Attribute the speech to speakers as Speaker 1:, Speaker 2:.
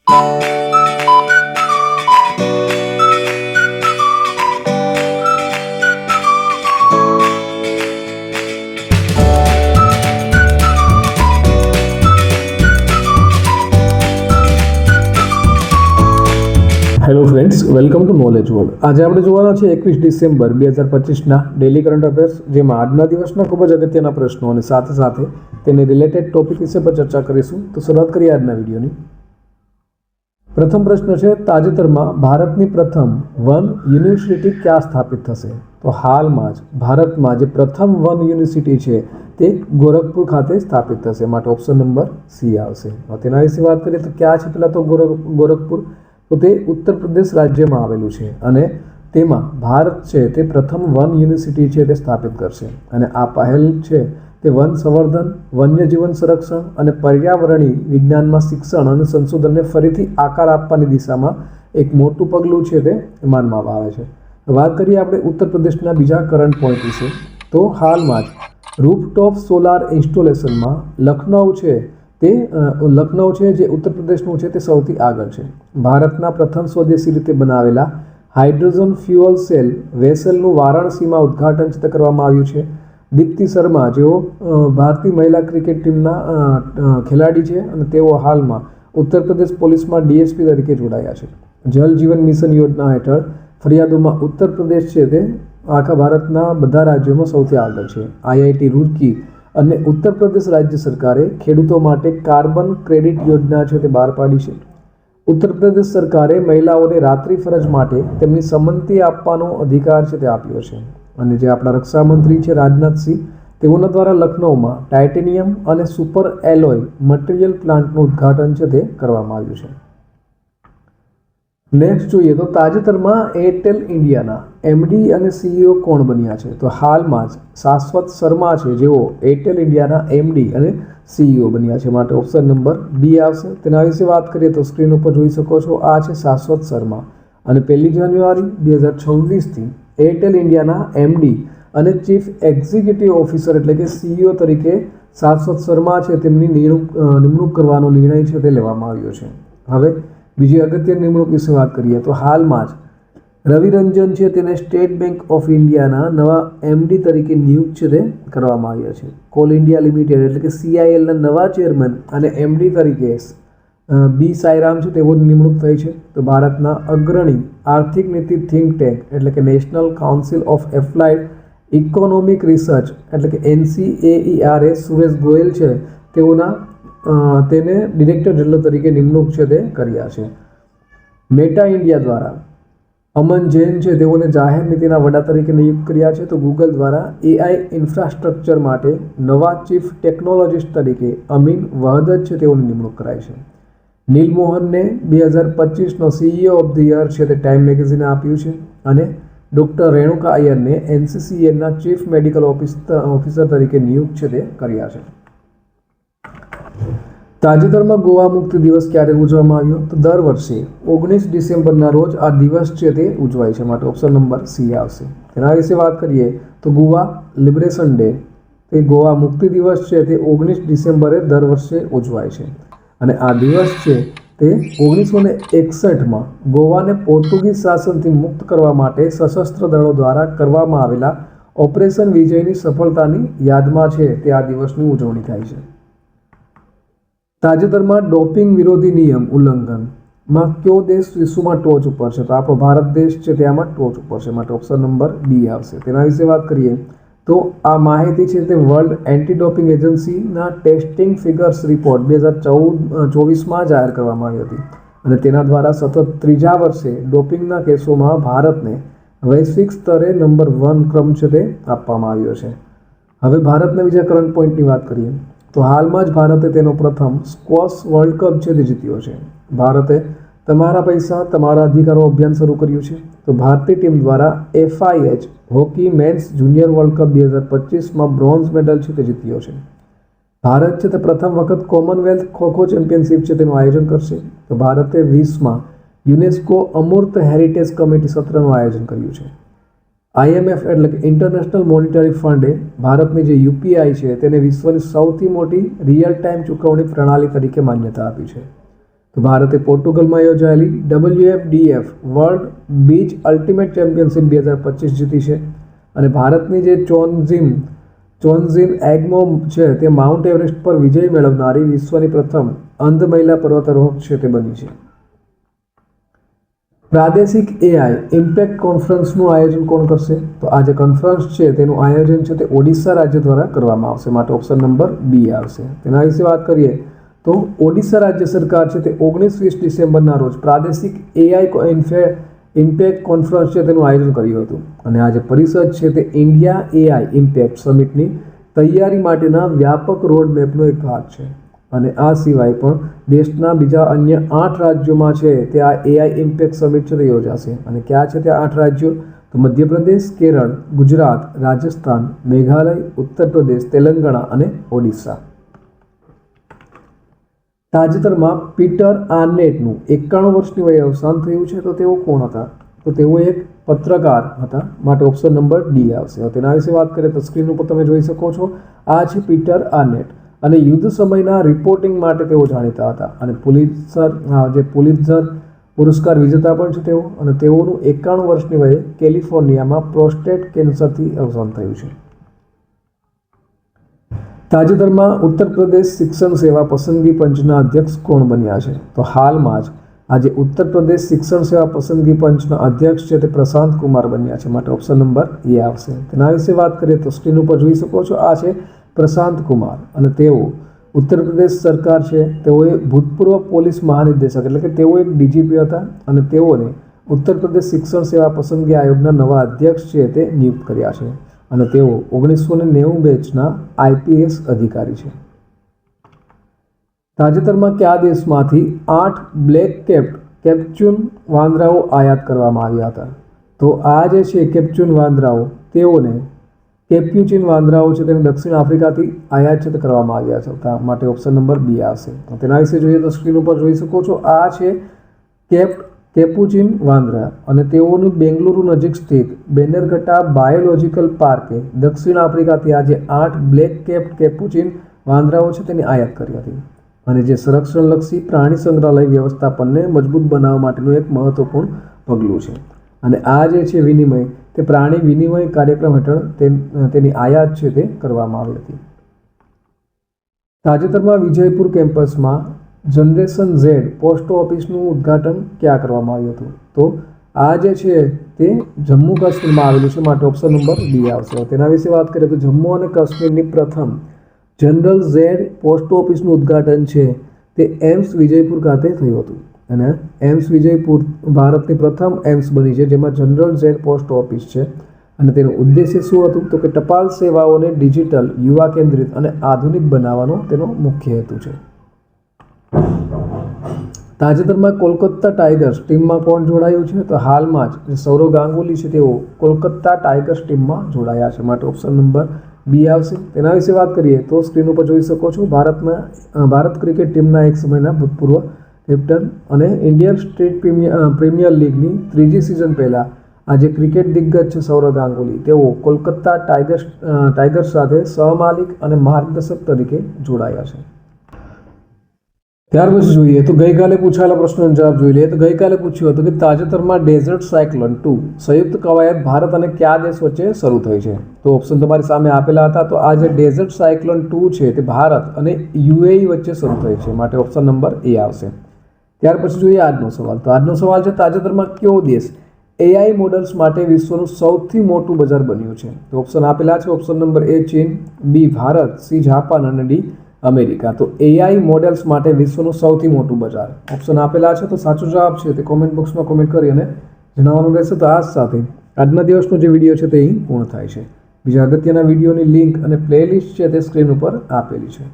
Speaker 1: Hello friends, welcome to knowledge world. આજે આપણે જોવાના છે 21 ડિસેમ્બર 2025ના ડેલી કરંટ અફેર્સ, જેમાં આજના દિવસના ખૂબ જ અગત્યના પ્રશ્નો અને સાથે સાથે તેને રિલેટેડ ટોપિક વિશે પર ચર્ચા કરીશું. તો શરૂઆત કરીએ આજના વિડીયોની. પ્રથમ પ્રશ્ન છે, તાજેતરમાં ભારતની પ્રથમ વન યુનિવર્સિટી ક્યાં સ્થાપિત થશે? તો હાલમાં જ ભારતમાં જે પ્રથમ વન યુનિવર્સિટી છે તે ગોરખપુર ખાતે સ્થાપિત થશે. માટે ઓપ્શન નંબર સી આવશે. તેના વિશે વાત કરીએ તો ક્યાં છે? પહેલાં તો ગોરખપુર, તો તે ઉત્તર પ્રદેશ રાજ્યમાં આવેલું છે અને તેમાં ભારત છે તે પ્રથમ વન યુનિવર્સિટી છે તે સ્થાપિત કરશે. અને આ પહેલ છે તે વન સંવર્ધન, વન્યજીવન સંરક્ષણ અને પર્યાવરણીય વિજ્ઞાનમાં શિક્ષણ અને સંશોધનને ફરીથી આકાર આપવાની દિશામાં એક મોટું પગલું છે તે માનવામાં આવે છે. વાત કરીએ આપણે ઉત્તર પ્રદેશના બીજા કરંટ પોઈન્ટ વિશે. તો હાલમાં જ રૂફટોપ સોલાર ઇન્સ્ટોલેશનમાં લખનઉ છે જે ઉત્તર પ્રદેશનું છે તે સૌથી આગળ છે. ભારતના પ્રથમ સ્વદેશી રીતે બનાવેલા હાઇડ્રોજન ફ્યુઅલ સેલ વેસલનું વારાણસીમાં ઉદ્ઘાટન કરવામાં આવ્યું છે. દીપ્તિ શર્મા, જેઓ ભારતીય મહિલા ક્રિકેટ ટીમના ખેલાડી છે અને તેઓ હાલમાં ઉત્તર પ્રદેશ પોલીસમાં ડીએસપી તરીકે જોડાયા છે. જલ જીવન મિશન યોજના હેઠળ ફરિયાદોમાં ઉત્તર પ્રદેશ છે તે આખા ભારતના બધા રાજ્યોમાં સૌથી આગળ છે. આઈઆઈટી રૂરકી અને ઉત્તર પ્રદેશ રાજ્ય સરકારે ખેડૂતો માટે કાર્બન ક્રેડિટ યોજના છે તે બહાર પાડી છે. ઉત્તર પ્રદેશ સરકારે મહિલાઓને રાત્રિ ફરજ માટે તેમની સંમતિ આપવાનો અધિકાર છે તે આપ્યો છે. અને જે આપણા રક્ષામંત્રી છે રાજનાથસિંહ, તેઓના દ્વારા લખનઉમાં ટાઇટેનિયમ અને સુપર એલોય મટીરિયલ પ્લાન્ટનું ઉદ્ઘાટન છે તે કરવામાં આવ્યું છે. નેક્સ્ટ જોઈએ તો તાજેતરમાં એરટેલ ઇન્ડિયાના એમડી અને સીઈઓ કોણ બન્યા છે? તો હાલમાં જ શાશ્વત શર્મા છે, જેઓ એરટેલ ઇન્ડિયાના એમડી અને સીઈઓ બન્યા છે. માટે ઓપ્શન નંબર બી આવશે. તેના વિશે વાત કરીએ તો સ્ક્રીન ઉપર જોઈ શકો છો, આ છે શાશ્વત શર્મા અને 1 જાન્યુઆરી 2026થી એરટેલ ઇન્ડિયાના એમડી અને ચીફ એક્ઝિક્યુટિવ ઓફિસર એટલે કે સીઈઓ તરીકે શાશ્વત શર્મા છે તેમની નિમણૂક કરવાનો નિર્ણય છે તે લેવામાં આવ્યો છે. હવે બીજી અગત્યની નિમણૂક વિશે વાત કરીએ તો હાલમાં જ રવિ રંજન છે તેને સ્ટેટ બેંક ઓફ ઇન્ડિયાના નવા એમડી તરીકે નિયુક્ત છે તે કરવામાં આવ્યા છે. કોલ ઇન્ડિયા લિમિટેડ એટલે કે CILના નવા ચેરમેન અને એમડી તરીકે બી સાઈરામ છે તેઓની નિમણૂક થઈ છે. તો ભારતના અગ્રણી આર્થિક નીતિ થિંક ટેન્ક એટલે કે national council of applied economic research એટલે કે NCAER સુરેશ ગોયલ છે તેને ડિરેક્ટર જનરલ તરીકે નિમણૂક છે તે કર્યા છે. મેટા ઇન્ડિયા દ્વારા અમન જૈન છે તેઓને જાહેર નીતિના વડા તરીકે નિયુક્ત કર્યા છે. તો ગૂગલ દ્વારા AI ઇન્ફ્રાસ્ટ્રક્ચર માટે નવા ચીફ ટેકનોલોજીસ્ટ તરીકે અમીન વહદત છે તેઓની નિમણૂક કરાઈ છે. નીલ મોહનને 2025નો CEO ઓફ ધ યર છે તે ટાઈમ મેગેઝિને આપ્યું છે. અને ડૉક્ટર રેણુકા અય્યરને NCCNના ચીફ મેડિકલ ઓફિસર તરીકે નિયુક્ત છે તે કર્યા છે. તાજેતરમાં ગોવા મુક્તિ દિવસ ક્યારે ઉજવવામાં આવ્યો? તો દર વર્ષે 19 ડિસેમ્બરના રોજ આ દિવસ છે તે ઉજવાય છે. માટે ઓપ્શન નંબર સી આવશે. તેના વિશે વાત કરીએ તો ગોવા લિબરેશન ડે તે ગોવા મુક્તિ દિવસ છે તે 19 ડિસેમ્બરે દર વર્ષે ઉજવાય છે. અને આ દિવસ છે તે 1961માં ગોવાને પોર્ટુગીઝ શાસનથી મુક્ત કરવા માટે સશસ્ત્ર દળો દ્વારા કરવામાં આવેલા ઓપરેશન વિજયની સફળતાની યાદમાં છે તે આ દિવસની ઉજવણી થાય છે. તાજેતરમાં ડોપિંગ વિરોધી નિયમ ઉલ્લંઘનમાં કયો દેશ વિશ્વમાં ટોચ ઉપર છે? તો આપણો ભારત દેશ છે તેમાં ટોચ ઉપર છે. માટે ઓપ્શન નંબર બી આવશે. તેના વિશે વાત કરીએ તો આ માહિતી છે તે વર્લ્ડ એન્ટી ડોપિંગ એજન્સીના ટેસ્ટિંગ ફિગર્સ રિપોર્ટ 2024માં જાહેર કરવામાં આવી હતી. અને તેના દ્વારા સતત ત્રીજા વર્ષે ડોપિંગના કેસોમાં ભારતને વૈશ્વિક સ્તરે નંબર 1 ક્રમ છે તે આપવામાં આવ્યો છે. હવે ભારતના બીજા કરંટ પોઈન્ટની વાત કરીએ તો હાલમાં જ ભારતે તેનો પ્રથમ સ્ક્વોશ વર્લ્ડ કપ છે તે જીત્યો છે. ભારતે તમારા પૈસા તમારા અધિકારો અભિયાન શરૂ કર્યું છે. તો ભારતીય ટીમ દ્વારા FIH hockey men's junior world cup 2025માં બ્રોન્ઝ મેડલ છે તે જીત્યો છે. ભારત છે તે પ્રથમ વખત કોમનવેલ્થ ખોખો ચેમ્પિયનશિપ છે તેનું આયોજન કરશે. તો ભારતે 20માં યુનેસ્કો અમૂર્ત હેરિટેજ કમિટી સત્રનું આયોજન કર્યું છે. IMF એટલે કે ઇન્ટરનેશનલ મોનિટરી ફંડે ભારતની જે UPI છે તેને વિશ્વની સૌથી મોટી રિયલ ટાઈમ ચૂકવણી પ્રણાલી તરીકે માન્યતા આપી છે. તો ભારતે પોર્ટુગલમાં યોજાયેલી WFDF world beach ultimate championship 2025 જીતી છે અને ભારતની જે ચોન્ઝિન એગ્મો છે તે માઉન્ટ એવરેસ્ટ પર વિજય મેળવનારી વિશ્વની પ્રથમ અંધ મહિલા પર્વતારોહક છે તે બની છે. પ્રાદેશિક AI ઇમ્પેક્ટ કોન્ફરન્સનું આયોજન કોણ કરશે? તો આ જે કોન્ફરન્સ છે તેનું આયોજન છે તે ઓડિશા રાજ્ય દ્વારા કરવામાં આવશે, માટે ઓપ્શન નંબર બી આવશે. તેના વિશે વાત કરીએ તો ઓડિશા રાજ્ય સરકાર છે તે 19-20 ડિસેમ્બરના રોજ પ્રાદેશિક AI ઇમ્પેક્ટ કોન્ફરન્સ છે તેનું આયોજન કર્યું હતું અને આ જે પરિષદ છે તે ઇન્ડિયા AI ઇમ્પેક્ટ સમિટની તૈયારી માટેના વ્યાપક રોડ મેપનો એક ભાગ છે અને આ સિવાય પણ દેશના બીજા અન્ય 8 રાજ્યોમાં છે તે આ AI ઇમ્પેક્ટ સમિટ છે તે યોજાશે. અને ક્યાં છે તે 8 રાજ્યો? તો મધ્યપ્રદેશ, કેરળ, ગુજરાત, રાજસ્થાન, મેઘાલય, ઉત્તર પ્રદેશ, તેલંગાણા અને ઓડિશા. તાજેતરમાં પીટર આર્નેટનું 91 વર્ષની વયે અવસાન થયું છે. તો તેઓ કોણ હતા? તો તેઓ એક પત્રકાર હતા, માટે ઓપ્શન નંબર ડી આવશે. તેના વિશે વાત કરીએ તો સ્ક્રીન ઉપર તમે જોઈ શકો છો, આ છે પીટર આર્નેટ અને યુદ્ધ સમયના રિપોર્ટિંગ માટે તેઓ જાણીતા હતા અને પુલિત્ઝર પુરસ્કાર વિજેતા પણ છે તેઓ. અને તેઓનું 91 વર્ષની વયે કેલિફોર્નિયામાં પ્રોસ્ટેટ કેન્સરથી અવસાન થયું છે. તાજેતરમાં ઉત્તર પ્રદેશ શિક્ષણ સેવા પસંદગી પંચના અધ્યક્ષ કોણ બન્યા છે? તો હાલમાં જ આજે ઉત્તર પ્રદેશ શિક્ષણ સેવા પસંદગી પંચના અધ્યક્ષ છે તે પ્રશાંત કુમાર બન્યા છે, માટે ઓપ્શન નંબર એ આવશે. તેના વિશે વાત કરીએ તો સ્ક્રીન ઉપર જોઈ શકો છો, આ છે પ્રશાંત કુમાર અને તેઓ ઉત્તર પ્રદેશ સરકાર છે તેઓએ ભૂતપૂર્વ પોલીસ મહાનિદેશક એટલે કે તેઓ એક ડીજીપી હતા અને તેઓને ઉત્તર પ્રદેશ શિક્ષણ સેવા પસંદગી આયોગના નવા અધ્યક્ષ છે તે નિયુક્ત કર્યા છે અને તેઓ 1990 બેચના IPS અધિકારી છે. તાજેતરમાં કયા દેશમાંથી 8 બ્લેક કેપ્ચુન વાંદરાઓ આયાત કરવામાં આવ્યા હતા? તો આ જે છે કેપ્ચુન વાંદરાઓ તેઓને કેપ્યુચિન વાંદરાઓ છે તેને દક્ષિણ આફ્રિકાથી આયાત છે તે કરવામાં આવ્યા છે, માટે ઓપ્શન નંબર બી આવશે. તેના વિશે જોઈએ તો સ્ક્રીન ઉપર જોઈ શકો છો, આ છે કેપુચિન વાંદરા અને તેઓનું બેંગલુરુ નજીક સ્થિત બેનરઘટ્ટા બાયોલોજિકલ પાર્કે દક્ષિણ આફ્રિકાથી આજે 8 બ્લેક કેપુચિન વાંદરાઓ છે તેની આયાત કરી હતી અને જે સંરક્ષણલક્ષી પ્રાણી સંગ્રહાલય વ્યવસ્થાપનને મજબૂત બનાવવા માટેનું એક મહત્વપૂર્ણ પગલું છે. અને આ જે છે વિનિમય તે પ્રાણી વિનિમય કાર્યક્રમ હેઠળ તેની આયાત છે તે કરવામાં આવી હતી. તાજેતરમાં વિજયપુર કેમ્પસમાં જનરેશન ઝેડ પોસ્ટ ઓફિસનું ઉદ્ઘાટન ક્યાં કરવામાં આવ્યું હતું? તો આ જે છે તે જમ્મુ કાશ્મીરમાં આવેલું છે, માટે ઓપ્શન નંબર ડી આવશે. તેના વિશે વાત કરીએ તો જમ્મુ અને કાશ્મીરની પ્રથમ જનરલ ઝેડ પોસ્ટ ઓફિસનું ઉદ્ઘાટન છે તે એમ્સ વિજયપુર ખાતે થયું હતું અને એમ્સ વિજયપુર ભારતની પ્રથમ એમ્સ બની છે જેમાં જનરલ ઝેડ પોસ્ટ ઓફિસ છે અને તેનું ઉદ્દેશ્ય શું હતું? તો કે ટપાલ સેવાઓને ડિજિટલ, યુવા કેન્દ્રિત અને આધુનિક બનાવવાનો તેનો મુખ્ય હેતુ છે. તાજેતરમાં કોલકાતા ટાઇગર્સ ટીમમાં કોણ જોડાયું છે? તો હાલમાં જ સૌરવ ગાંગુલી છે તેઓ કોલકાતા ટાઇગર્સ ટીમમાં જોડાયા છે, માટે ઓપ્શન નંબર બી આવશે. તેના વિશે વાત કરીએ તો સ્ક્રીન ઉપર જોઈ શકો છો, ભારત ક્રિકેટ ટીમના એક સમયના ભૂતપૂર્વ કેપ્ટન અને ઇન્ડિયન સ્ટેટ પ્રીમિયર લીગની 3જી સિઝન પહેલાં આજે ક્રિકેટ દિગ્ગજ છે સૌરવ ગાંગુલી, તેઓ કોલકાતા ટાઇગર્સ સાથે સહમાલિક અને માર્ગદર્શક તરીકે જોડાયા છે. ત્યાર પછી જોઈએ તો ગઈકાલે પૂછાયેલા પ્રશ્નનો જવાબ જોઈ લઈએ. તો ગઈકાલે પૂછ્યું હતું કે તાજેતરમાં ડેઝર્ટ સાયક્લોન 2 સંયુક્ત કવાયત ભારત અને કયા દેશ વચ્ચે શરૂ થઈ છે? તો ઓપ્શન તમારી સામે આપેલા હતા. તો આ જે ડેઝર્ટ સાયક્લોન 2 છે તે ભારત અને UAE વચ્ચે શરૂ થઈ છે, માટે ઓપ્શન નંબર એ આવશે. ત્યાર પછી જોઈએ આજનો સવાલ. તો આજનો સવાલ છે, તાજેતરમાં કયો દેશ AI મોડલ્સ માટે વિશ્વનું સૌથી મોટું બજાર બન્યું છે? તો ઓપ્શન આપેલા છે. ઓપ્શન નંબર એ ચીન, બી ભારત, સી જાપાન અને ડી અમેરિકા. તો AI મોડેલ્સ માટે વિશ્વનું સૌથી મોટું બજાર ઓપ્શન આપેલા છે. તો સાચો જવાબ છે તે કોમેન્ટ બોક્સમાં કોમેન્ટ કરી અને જણાવવાનું રહેશે. તો આ સાથે આજના દિવસનો જે વિડીયો છે તે અહીં પૂર્ણ થાય છે. બીજા અગત્યના વિડીયોની લિંક અને પ્લેલિસ્ટ છે તે સ્ક્રીન ઉપર આપેલી છે.